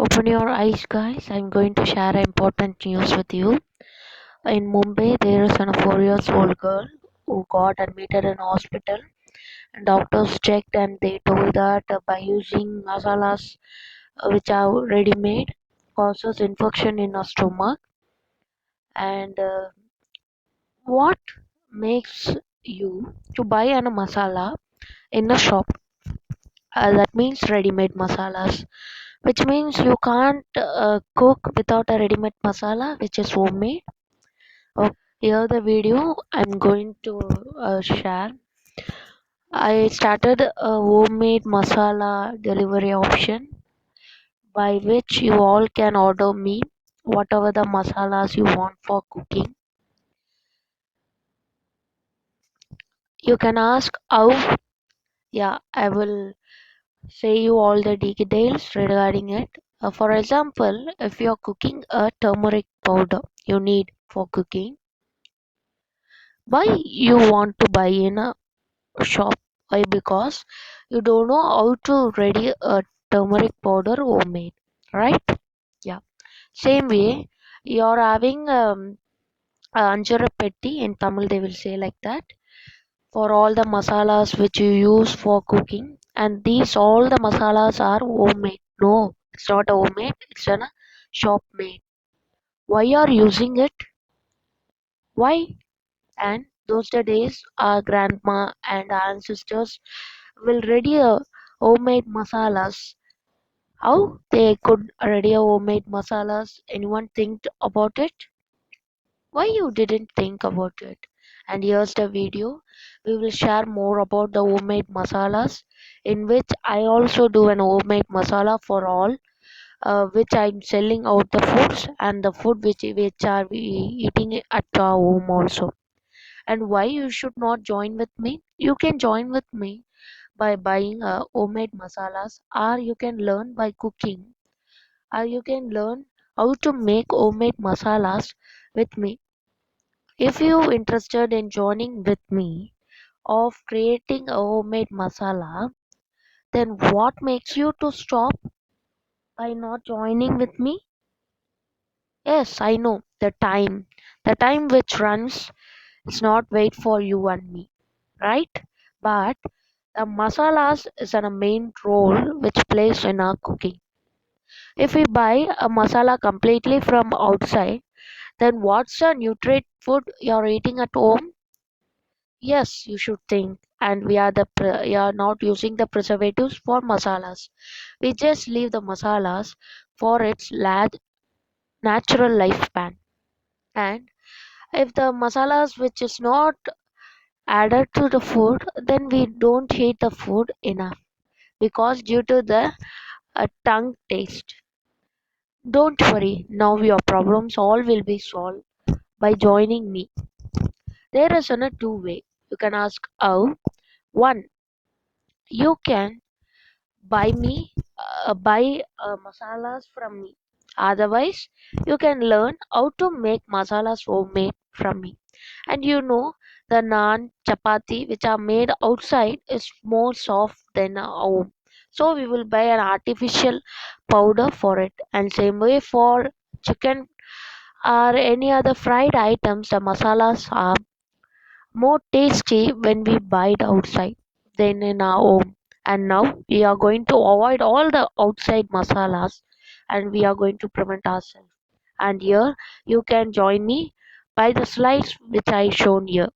Open your eyes, guys. I'm going to share important news with you. In Mumbai, there is a 4 years old girl who got admitted in hospital. And doctors checked and they told that by using masalas which are ready made causes infection in her stomach. And what makes you to buy a masala in a shop? That means ready made masalas, which means you can't cook without a ready made masala which is homemade. Okay, here the video I'm going to share. I started a homemade masala delivery option by which you all can order me whatever the masalas you want for cooking. You can ask how. Yeah, I will say you all the details regarding it. For example, if you're cooking a turmeric powder you need for cooking, why you want to buy in a shop? Why? Because you don't know how to ready a turmeric powder homemade, right? Yeah. Same way, you're having anjara petti in Tamil, they will say like that for all the masalas which you use for cooking, and these all the masalas are homemade. No, it's not a homemade. It's a shop made. Why are using it? Why? And those the days our grandma and our ancestors will ready a homemade masalas. How they could ready a homemade masalas? Anyone think about it? Why you didn't think about it? And here's the video. We will share more about the homemade masalas, in which I also do an homemade masala for all, which I'm selling out the foods and the food which are we eating at our home also. And why you should not join with me? You can join with me by buying homemade masalas, or you can learn by cooking, or you can learn how to make homemade masalas with me. If you interested in joining with me of creating a homemade masala, then what makes you to stop by not joining with me? Yes, I know the time which runs is not wait for you and me, right? But the masalas is a main role which plays in our cooking. If we buy a masala completely from outside, then what's the nutrient food you're eating at home? Yes, you should think. And we are not using the preservatives for masalas. We just leave the masalas for its natural lifespan. And if the masalas which is not added to the food, then we don't eat the food enough because due to the tongue taste. Don't worry, now your problems all will be solved by joining me. There is a two way. You can ask how. One, you can buy masalas from me. Otherwise, you can learn how to make masalas homemade from me. And you know, the naan, chapati, which are made outside, is more soft than our home. So we will buy an artificial powder for it. And same way for chicken or any other fried items, the masalas are more tasty when we buy it outside than in our home. And now we are going to avoid all the outside masalas and we are going to prevent ourselves. And here you can join me by the slides which I shown here.